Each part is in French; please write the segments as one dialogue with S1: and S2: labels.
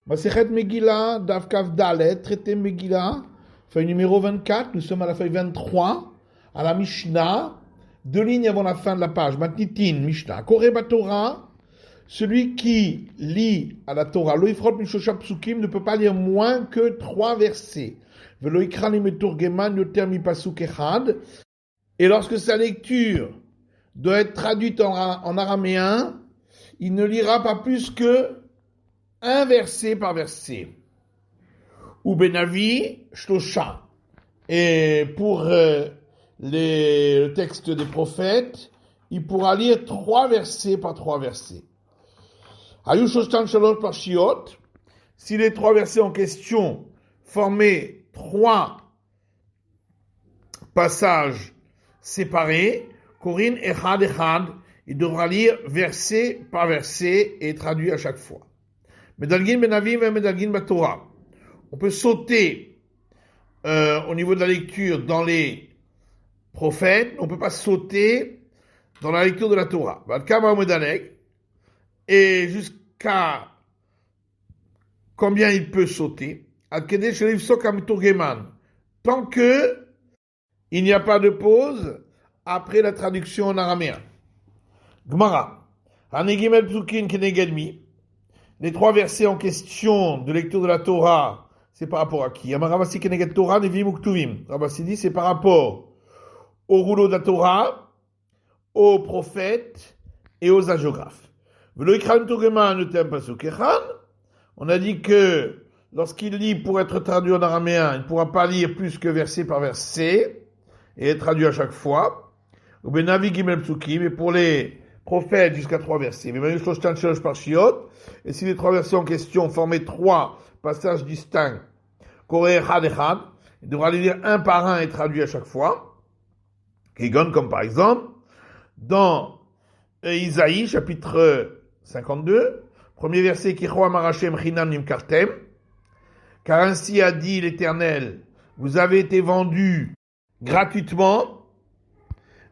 S1: Masechet Megillah, Daf Kaf Dalet, traité Megillah, feuille numéro 24, nous sommes à la feuille 23, à la Mishnah, 2 lignes avant la fin de la page, Matnitin, Mishnah. Koreba Torah, celui qui lit à la Torah, Loifrot Mishosha Psukim, ne peut pas lire moins que 3 versets. Veloikran Imeturgeman Yoter Mipasuk Echad. Et lorsque sa lecture doit être traduite en araméen, il ne lira pas plus que un verset par verset. Ou Benavi, Shlosha. Et pour le texte des prophètes, il pourra lire 3 versets par 3 versets. Ayu Shostan Shalosh Parshiot, si les 3 versets en question formaient 3 passages séparés, Korin Echad Echad, il devra lire verset par verset et traduit à chaque fois. Medalgin Benavim et Medalgin Batorah. On peut sauter au niveau de la lecture dans les prophètes, on ne peut pas sauter dans la lecture de la Torah. Et jusqu'à combien il peut sauter, tant que il n'y a pas de pause après la traduction en araméen. Gemara. Hanegimel Psukin Kenegedmi. Les 3 versets en question de lecture de la Torah, c'est par rapport à qui? Amarabasi Keneged Torah Nevim Uktuvim. Rabasi dit c'est par rapport au rouleau de la Torah, aux prophètes et aux hagiographes. On a dit que lorsqu'il lit pour être traduit en araméen, il ne pourra pas lire plus que verset par verset et être traduit à chaque fois. Et pour les prophètes jusqu'à 3 versets. Et si les 3 versets en question formaient 3 passages distincts, il devra les lire un par un et traduit à chaque fois. Comme par exemple, dans Isaïe, chapitre 52, premier verset, car ainsi a dit l'Éternel, vous avez été vendus gratuitement.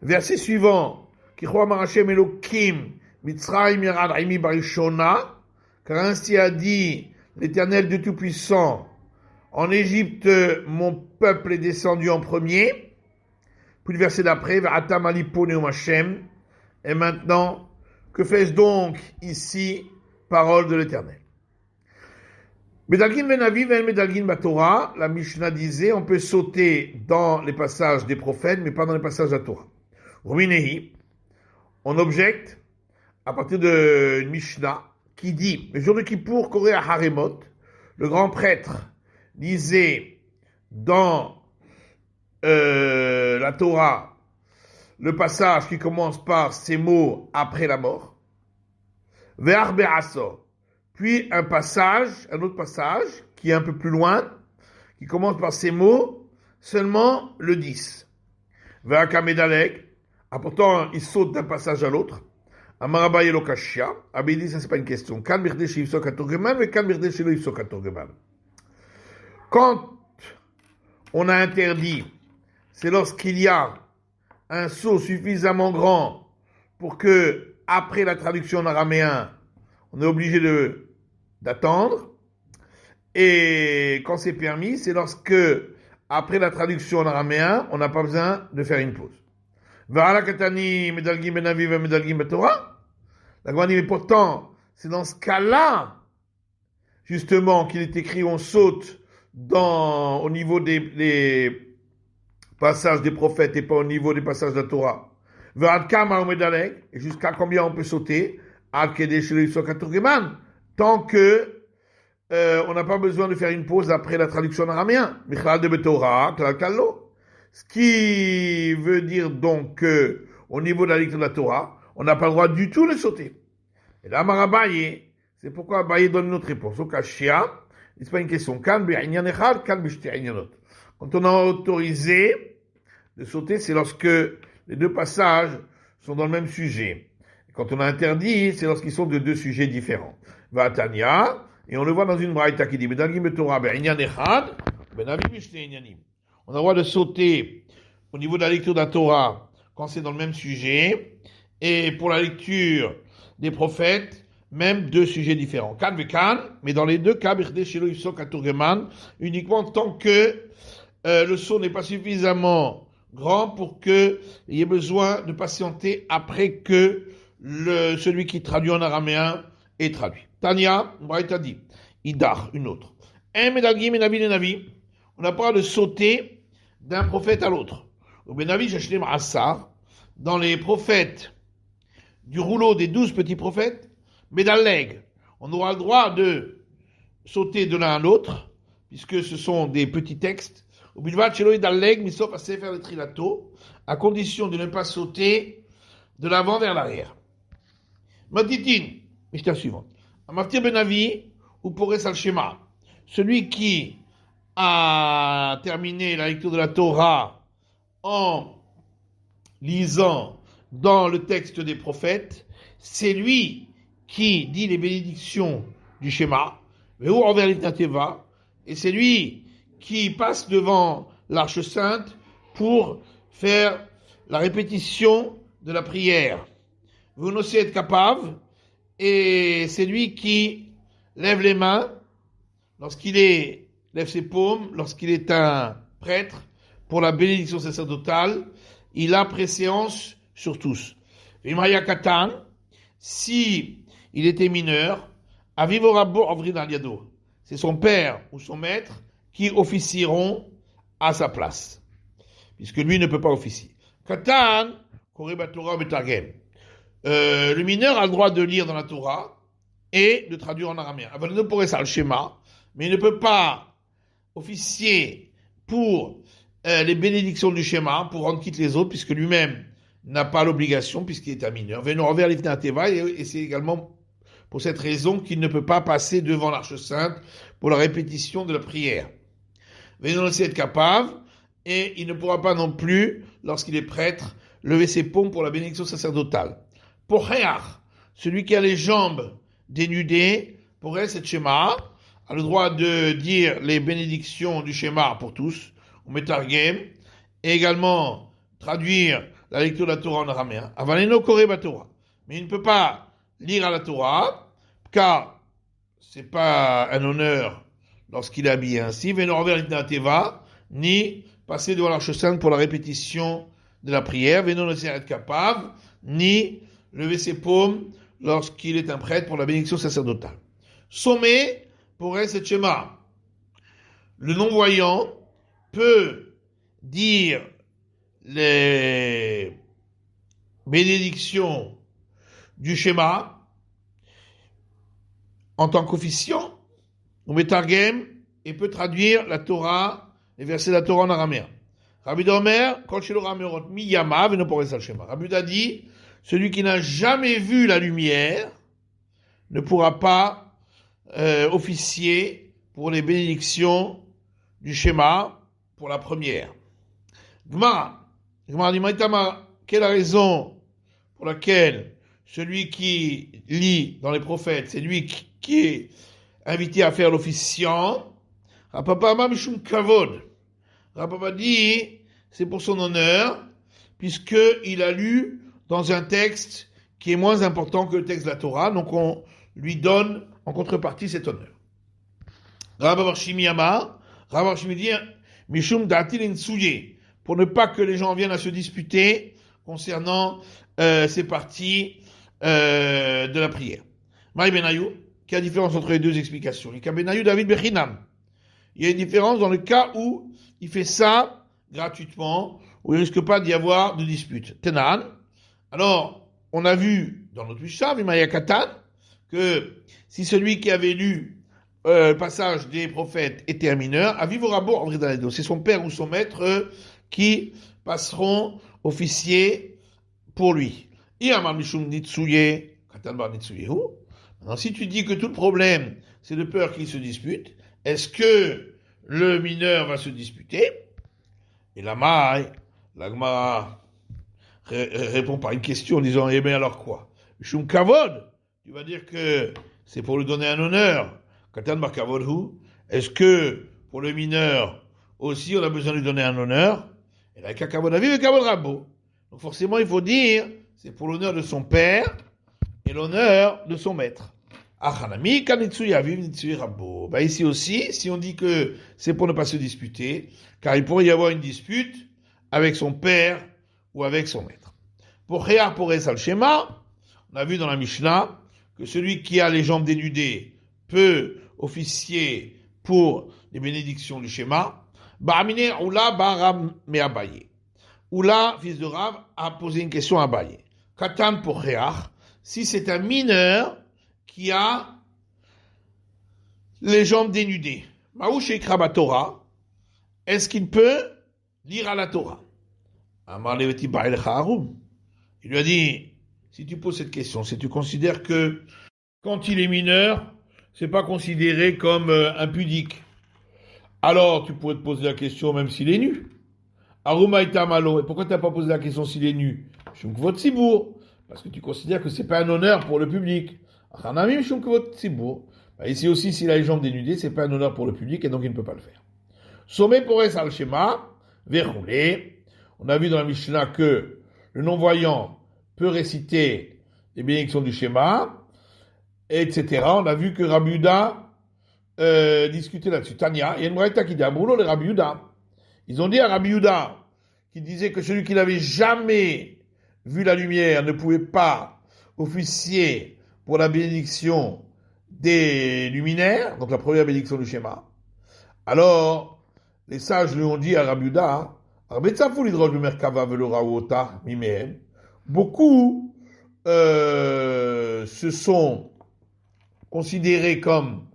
S1: Verset suivant, car ainsi a dit l'Éternel de Tout-Puissant, en Égypte, mon peuple est descendu en premier. Puis le verset d'après, et maintenant, que fais-je donc ici, parole de l'Éternel? Medalgin Benavi vel Medalgin Batorah, la Mishnah disait, on peut sauter dans les passages des prophètes, mais pas dans les passages de la Torah. Ruinehi, on objecte à partir de Mishnah qui dit, le jour de Kippour, Koré à Haremot, le grand prêtre lisait dans la Torah le passage qui commence par ces mots après la mort, Ve'ar Be'asor, puis un autre passage qui est un peu plus loin, qui commence par ces mots, seulement le 10. Ve'akamedalek, pourtant il saute d'un passage à l'autre. Amarabaye Lokashia, Abidi, ça c'est pas une question. Kan birde shivsok atorgeman, mais kan birde shilo yivsok atorgeman. Quand on a interdit, c'est lorsqu'il y a un saut suffisamment grand pour que, après la traduction en araméen, on est obligé d'attendre. Et quand c'est permis, c'est lorsque, après la traduction en araméen, on n'a pas besoin de faire une pause. V'ala katani medalgim benavi ve medalgim betorah. La Gemara dit, mais pourtant, c'est dans ce cas-là, justement, qu'il est écrit, on saute au niveau des passages des prophètes et pas au niveau des passages de la Torah. V'ad kama ou medalek, et jusqu'à combien on peut sauter? Ad kedesh lo yifsok haturgeman. Tant que on n'a pas besoin de faire une pause après la traduction en araméen. Michlal de betorah, klal kallo. Ce qui veut dire donc que, au niveau de la lecture de la Torah, on n'a pas le droit du tout de sauter. Et là, Marabaye, c'est pourquoi Abaye donne une autre réponse. Au Kashia, c'est pas une question. Quand on a autorisé de sauter, c'est lorsque les 2 passages sont dans le même sujet. Et quand on a interdit, c'est lorsqu'ils sont de 2 sujets différents. Vatania, et on le voit dans une braïta qui dit, on a le droit de sauter au niveau de la lecture de la Torah quand c'est dans le même sujet, et pour la lecture des prophètes, même deux sujets différents. Kan ve kan, mais dans les deux cas, uniquement tant que le son n'est pas suffisamment grand pour qu'il y ait besoin de patienter après que celui qui traduit en araméen ait traduit. Tania, Braïta dit, Idar, une autre. Un medagim et navi les navi, on n'a pas de sauter d'un prophète à l'autre. Au benavi, j'achète Assar, dans les prophètes du rouleau des 12 petits prophètes, mais dans l'aigle, on aura le droit de sauter de l'un à l'autre, puisque ce sont des petits textes, au bilvat cheloi dans l'aigle, mais sauf à faire le trilato, à condition de ne pas sauter de l'avant vers l'arrière. Matitin, Mishnah suivante. Amaftir benavi, ou pourrait ça le schéma. Celui qui a terminé la lecture de la Torah en lisant dans le texte des prophètes, c'est lui qui dit les bénédictions du schéma, et c'est lui qui passe devant l'Arche Sainte pour faire la répétition de la prière. Vous n'osez être capable, et c'est lui qui lève les mains lève ses paumes lorsqu'il est un prêtre pour la bénédiction sacerdotale. Il a préséance sur tous. Vimaya Katan, si il était mineur, Avivorabo Avrin Aliado, c'est son père ou son maître qui officieront à sa place, puisque lui ne peut pas officier. Katan, Koreba Torah Betargem. Le mineur a le droit de lire dans la Torah et de traduire en araméen. Avalino pourrait ça le schéma, mais il ne peut pas officier pour les bénédictions du schéma, pour rendre quitte les autres, puisque lui-même n'a pas l'obligation, puisqu'il est un mineur. Venons l'Ifna Teva, et c'est également pour cette raison qu'il ne peut pas passer devant l'Arche Sainte pour la répétition de la prière. Venons aussi être capable, et il ne pourra pas non plus, lorsqu'il est prêtre, lever ses paumes pour la bénédiction sacerdotale. Pour Réach, celui qui a les jambes dénudées, pourrait cette schéma, a le droit de dire les bénédictions du schéma pour tous, ou metargem, et également traduire la lecture de la Torah en araméen. Avaleno koreba Torah. Mais il ne peut pas lire à la Torah, car c'est pas un honneur lorsqu'il est habillé ainsi, ni passer devant l'Arche Sainte pour la répétition de la prière, Venon ne être capable, ni lever ses paumes lorsqu'il est un prêtre pour la bénédiction sacerdotale. Sommet pourrait cette schéma. Le non-voyant peut dire les bénédictions du schéma en tant qu'officiant, ou metargem, et peut traduire la Torah, les versets de la Torah en araméen. Rabbi Domer, quand chez le Ramerot, Miyama, et non pourrait ça le schéma. Rabbi a dit, celui qui n'a jamais vu la lumière ne pourra pas officier pour les bénédictions du schéma pour la première. Gma dit, Maïtama, quelle est la raison pour laquelle celui qui lit dans les prophètes, c'est lui qui est invité à faire l'officiant? Rapapa Mishum Kavod. Rapapa dit, c'est pour son honneur, puisqu'il a lu dans un texte qui est moins important que le texte de la Torah, donc on lui donne en contrepartie cet honneur. Rabbi Barshimi Amar, Rabbi Barshimi dit, Mishum Datil Insouye, pour ne pas que les gens viennent à se disputer concernant ces parties de la prière. Maï Benayou, quelle est la différence entre les deux explications? Il y a Benayou David Bechinam. Il y a une différence dans le cas où il fait ça gratuitement, où il ne risque pas d'y avoir de dispute. Tenan. Alors, on a vu dans notre Mishnah, Vimaya Katan, que si celui qui avait lu le passage des prophètes était un mineur, à vivre à bord, c'est son père ou son maître qui passeront officier pour lui. Maintenant, si tu dis que tout le problème, c'est de peur qu'il se dispute, est-ce que le mineur va se disputer? Et la Gemara répond par une question en disant, eh bien alors quoi? Shum Kavod, tu vas dire que c'est pour lui donner un honneur. Katan Bar Kavodhu, est-ce que pour le mineur aussi on a besoin de lui donner un honneur? Et là, Kavod Aviv et Kavod Rabbo. Donc forcément il faut dire, c'est pour l'honneur de son père et l'honneur de son maître. Achanami, kanitsu yaviv nitsui rabbo. Bah, ici aussi, si on dit que c'est pour ne pas se disputer, car il pourrait y avoir une dispute avec son père ou avec son maître. Pour Chéar Porès al Shema, on a vu dans la Mishnah que celui qui a les jambes dénudées peut officier pour les bénédictions du Shema. Ba'amine Oula Baram me Abaye. Oula, fils de Rav, a posé une question à Abaye. Katan pour Chéar, si c'est un mineur qui a les jambes dénudées, Maouche Ekraba Torah, est-ce qu'il peut lire à la Torah? Amar Leveti Ba'el Harum. Il lui a dit, si tu poses cette question, si tu considères que quand il est mineur, c'est pas considéré comme impudique, alors tu pourrais te poser la question même s'il est nu. Arumaïta malo. Et pourquoi tu n'as pas posé la question s'il est nu? Shumkvot Sibour. Parce que tu considères que c'est pas un honneur pour le public. Achanamim Shumkvot Sibour. Ici aussi, s'il a les jambes dénudées, c'est pas un honneur pour le public et donc il ne peut pas le faire. Sommet Porès al Shema, verroulé. On a vu dans la Mishnah que le non-voyant peut réciter les bénédictions du Shema, etc. On a vu que Rabbi Yehuda discutait là-dessus. Tania, il y a une braïta qui dit à Broulo, les Rabbi Yehuda. Ils ont dit à Rabbi Yehuda, qui disait que celui qui n'avait jamais vu la lumière ne pouvait pas officier pour la bénédiction des luminaires, donc la première bénédiction du Shema. Alors, les sages lui ont dit à Rabbi Yehuda, beaucoup se sont considérés comme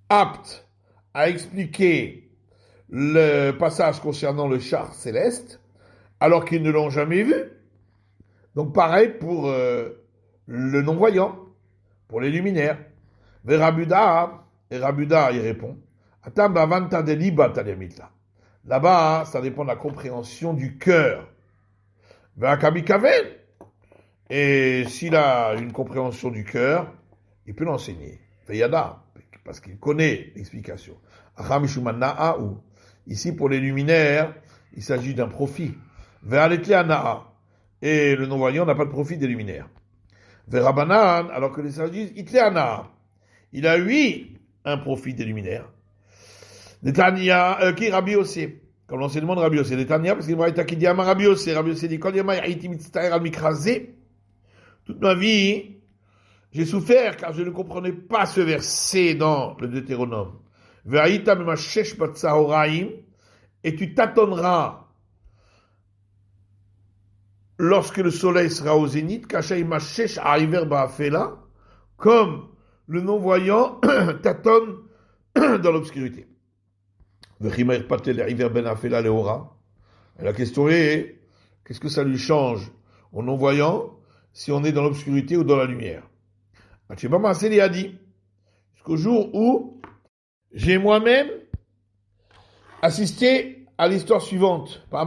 S1: aptes à expliquer le passage concernant le char céleste, alors qu'ils ne l'ont jamais vu. Donc pareil pour le non-voyant, pour les luminaires. Et Rabbi Yehuda, il répond, là-bas, ça dépend de la compréhension du cœur. Et s'il a une compréhension du cœur, il peut l'enseigner. Parce qu'il connaît l'explication. Ici, pour les luminaires, il s'agit d'un profit. Et le non-voyant n'a pas de profit des luminaires. Alors que les sages disent, il a un profit des luminaires. Netanya, qui Rabbi Yossé, comme l'enseignement de Rabbi Yossé. Netanya, parce qu'il m'a été dit à Rabbi Yossé. Rabbi Yossé dit, toute ma vie, j'ai souffert car je ne comprenais pas ce verset dans le Deutéronome. Et tu tâtonneras lorsque le soleil sera au zénith, comme le non-voyant tâtonne dans l'obscurité. Et la question est, qu'est-ce que ça lui change au non-voyant si on est dans l'obscurité ou dans la lumière? Il a dit, jusqu'au jour où j'ai moi-même assisté à l'histoire suivante. Un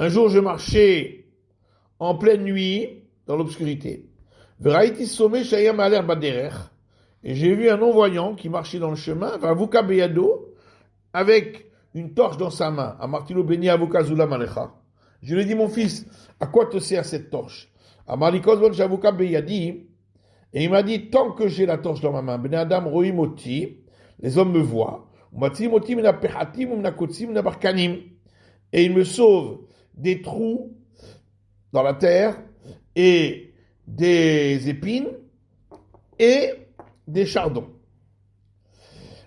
S1: jour, je marchais en pleine nuit dans l'obscurité. Et j'ai vu un non-voyant qui marchait dans le chemin, avec une torche dans sa main. Je lui ai dit, mon fils, à quoi te sert cette torche? Et il m'a dit, tant que j'ai la torche dans ma main, les hommes me voient, et ils me sauvent des trous dans la terre, et des épines, et des chardons.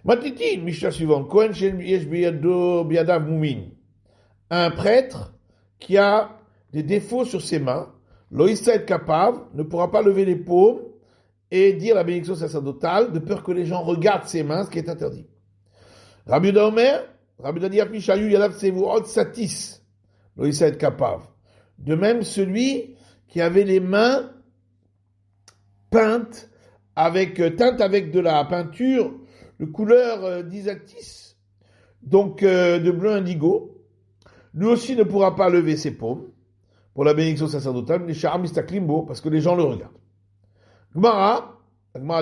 S1: Matiti, Mishnah suivante, un prêtre qui a des défauts sur ses mains, Loïsa est capable, ne pourra pas lever les paumes et dire la bénédiction sacerdotale de peur que les gens regardent ses mains, ce qui est interdit. Rabbi Yehuda Omer, Rabbi Yehuda dit Apishayu Yadav Sevuot Satis, Loïsa est capable. De même, celui qui avait les mains teintes avec de la peinture de couleur d'isatis, donc de bleu indigo, lui aussi ne pourra pas lever ses paumes pour la bénédiction sacerdotale, parce que les gens le regardent. Gemara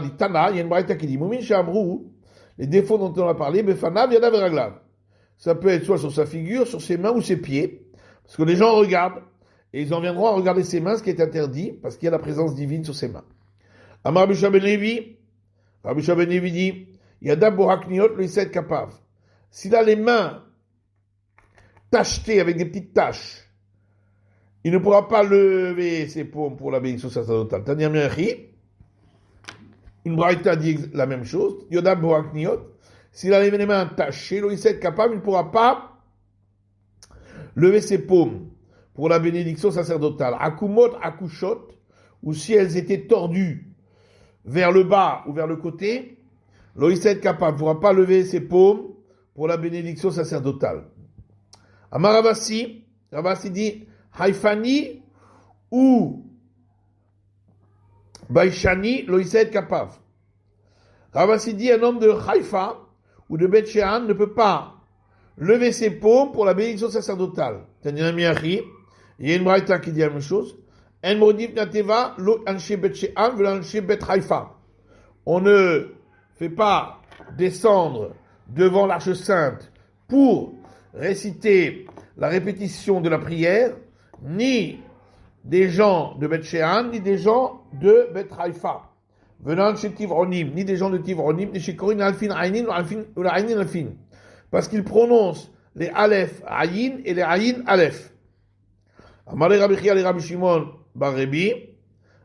S1: dit Tana, il y a une braïta qui dit Momin Shamrou, les défauts dont on a parlé, Befanav Yadav Raglav. Ça peut être soit sur sa figure, sur ses mains ou ses pieds, parce que les gens regardent. et ils en viendront à regarder ses mains, ce qui est interdit, parce qu'il y a la présence divine sur ses mains. Amar Rabbi Ben Levi, Rabbi Ben Levi dit, Yada Borakniot le Yisraël Kapav. S'il a les mains tachetées avec des petites taches, il ne pourra pas lever ses paumes pour la bénédiction sacerdotale. Tania Miachi, une braïta dit la même chose. Yada Borakniot, s'il a les mains tachées, le Yisraël Kapav, il ne pourra pas lever ses paumes pour la bénédiction sacerdotale. Akumot, akushot, ou si elles étaient tordues vers le bas ou vers le côté, l'Oïsset capable ne pourra pas lever ses paumes pour la bénédiction sacerdotale. Amar Ravasi dit Haïfani ou Baïchani, l'Oïsset capable. Ravasi dit un homme de Haïfa ou de Beth Shean ne peut pas lever ses paumes pour la bénédiction sacerdotale. Il y a une braïta qui dit la même chose. On ne fait pas descendre devant l'Arche Sainte pour réciter la répétition de la prière, ni des gens de Beth Shean, ni des gens de Beth Haïfa. Venant chez Tivronim, ni des gens de Tivronim, ni chez Korin Alfin Aïnin ou la Aïnin Alfin. Parce qu'ils prononcent les Aleph Aïn et les Aïn Aleph. Amalé Rabbi Chia les Rabbi Shimon Bar Rebi.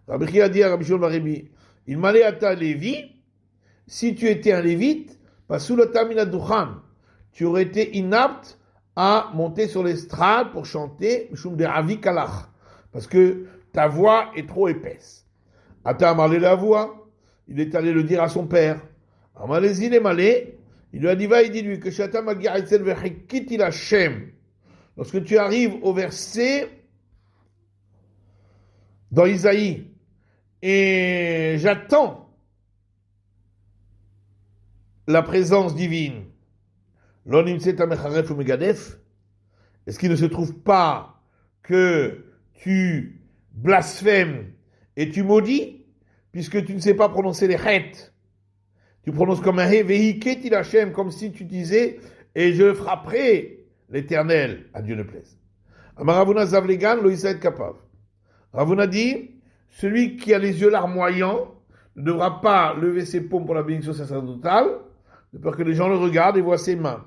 S1: Rabbi Chia dit à Rabbi Shimon Bar Rebi, il m'allait à ta Lévi, si tu étais un Lévite, pas sous le Tamina Duchan, tu aurais été inapte à monter sur l'estrade pour chanter Mishum de Ravi Kalach, parce que ta voix est trop épaisse. Ata Amalé la voix, il est allé le dire à son père. Amalé Zile Malé, il lui a dit, va, il dit lui, que Shatam Agiraïtzel Vechikiti Lachem, lorsque tu arrives au verset dans Isaïe, et j'attends la présence divine, est-ce qu'il ne se trouve pas que tu blasphèmes et tu maudis, puisque tu ne sais pas prononcer les chet? Tu prononces comme un Vehiketi Lachem, comme si tu disais, et je frapperai l'Éternel, à Dieu ne plaise. Amaravuna Zavlegan, Loïsaïd Kapav. Ravuna dit, celui qui a les yeux larmoyants ne devra pas lever ses paumes pour la bénédiction sacerdotale, de peur que les gens le regardent et voient ses mains.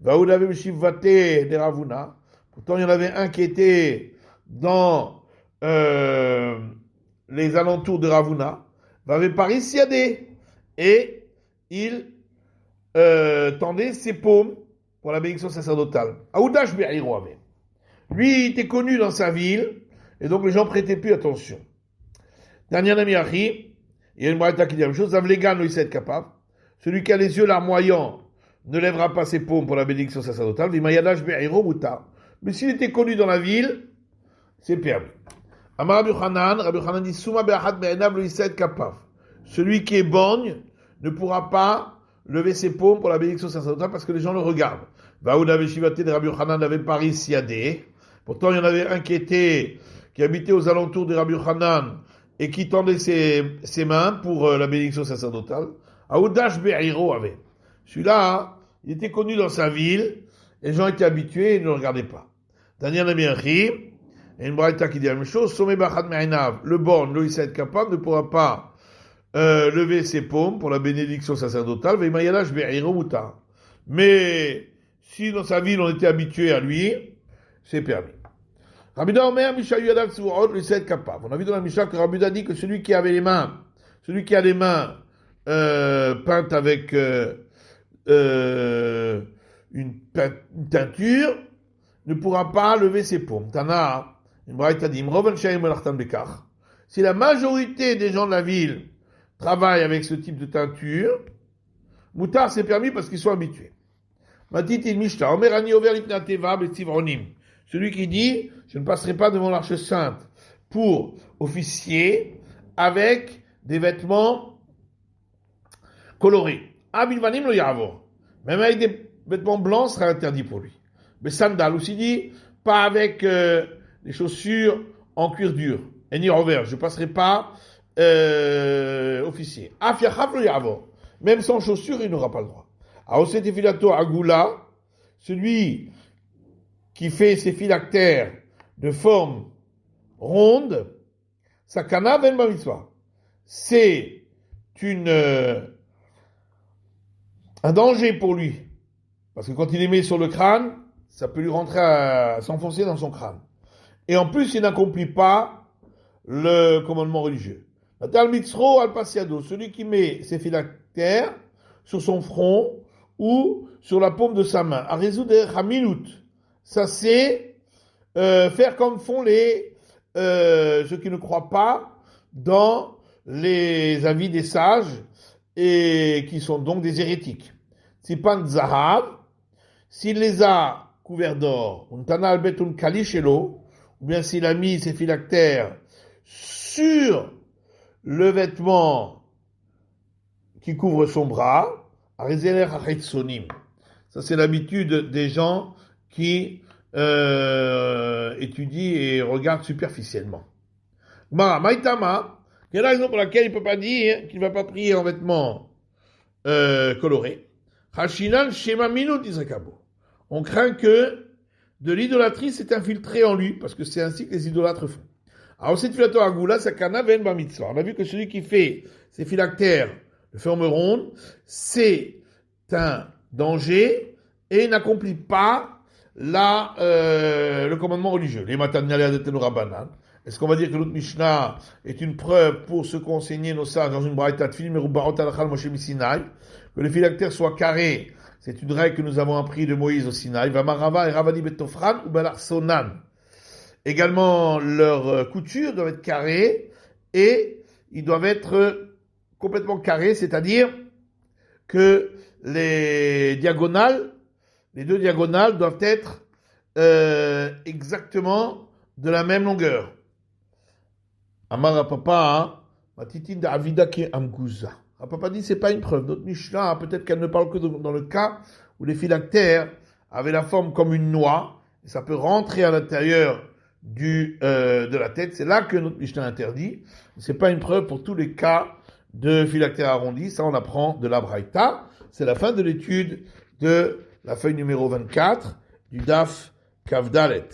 S1: Vaoudave Meshivvate de Ravuna. Pourtant, il y en avait un qui était dans les alentours de Ravuna. Vave Paris Siadé. Et il tendait ses paumes pour la bénédiction sacerdotale. Aoudash Be'iro avait. Lui, il était connu dans sa ville, et donc les gens prêtaient plus attention. Dernier ami Achi, il y a une braïta qui dit la même chose, Zavlegan ne sait être capable. Celui qui a les yeux larmoyants ne lèvera pas ses paumes pour la bénédiction sacerdotale. Vimayadash Be'iro Muta. Mais s'il était connu dans la ville, c'est permis. Amar Rabbi Chanan dit Souma Be'achad Be'enav le sait être capable. Celui qui est borgne ne pourra pas lever ses paumes pour la bénédiction sacerdotale parce que les gens le regardent. Vaouda Veshivate de Rabbi Chanan avait Paris Siadé. Pourtant, il y en avait un qui habitait aux alentours de Rabbi Chanan et qui tendait ses mains pour la bénédiction sacerdotale. Aoudash Be'iro avait. Celui-là, il était connu dans sa ville, et les gens étaient habitués et ne le regardaient pas. Daniel Namiachi, et une braïta qui dit la même chose, Somé Bachad Me'inav, le born, le Issa capable, ne pourra pas lever ses paumes pour la bénédiction sacerdotale, Veimayalash Be'iro Muta. Mais si dans sa ville on était habitué à lui, c'est permis. Rabida Omer, Misha Yadav Tsuot, le Issa capable. On a vu dans la Misha que Rabida dit que celui qui a les mains peintes avec une teinture, ne pourra pas lever ses paumes. Tana, si la majorité des gens de la ville travaillent avec ce type de teinture, Moutar c'est permis parce qu'ils sont habitués. Celui qui dit, je ne passerai pas devant l'Arche Sainte pour officier avec des vêtements colorés. Même avec des vêtements blancs, ce sera interdit pour lui. Mais sandales aussi dit, pas avec des chaussures en cuir dur. Et ni revers, je ne passerai pas officier. Même sans chaussures, il n'aura pas le droit. Celui qui fait ses phylactères de forme ronde, sakana ven ba mitzvah. C'est un danger pour lui. Parce que quand il est mis sur le crâne, ça peut lui rentrer s'enfoncer dans son crâne. Et en plus, il n'accomplit pas le commandement religieux. Tal mitzro al pasiado, celui qui met ses phylactères sur son front ou sur la paume de sa main. À résoudre haminut. Ça c'est faire comme font ceux qui ne croient pas dans les avis des sages et qui sont donc des hérétiques. Sipan zahav, s'il les a couverts d'or, un tanal betun kalishelo, ou bien s'il a mis ses phylactères sur le vêtement qui couvre son bras, ça c'est l'habitude des gens qui étudient et regardent superficiellement. Maïtama, quelle est la raison pour laquelle il ne peut pas dire qu'il ne va pas prier en vêtements colorés? Hashinan Shema Minut Isakabo. On craint que de l'idolâtrie s'est infiltré en lui, parce que c'est ainsi que les idolâtres font. Alors, cette filato agula, sakana ven ba mitzvah. On a vu que celui qui fait ses phylactères de forme ronde, c'est un danger et n'accomplit pas le commandement religieux. Les matanialea de Tenura Banan. Est-ce qu'on va dire que l'autre Mishnah est une preuve pour ce qu'enseignaient nos sages dans une braïta de film, que les phylactères soient carrés? C'est une règle que nous avons appris de Moïse au Sinaï. Vamarava et Ravadi Betofran ou Balarsonan. Également, leurs coutures doivent être carrées et ils doivent être complètement carrés, c'est-à-dire que les deux diagonales doivent être exactement de la même longueur. Amara papa, matitin da avida ki amguza. Papa dit c'est pas une preuve. Notre Mishnah, peut-être qu'elle ne parle que dans le cas où les phylactères avaient la forme comme une noix et ça peut rentrer à l'intérieur de la tête. C'est là que notre Mishnah interdit. C'est pas une preuve pour tous les cas de phylactères arrondis. Ça, on apprend de la Braïta. C'est la fin de l'étude de la feuille numéro 24 du Daf Kavdalet.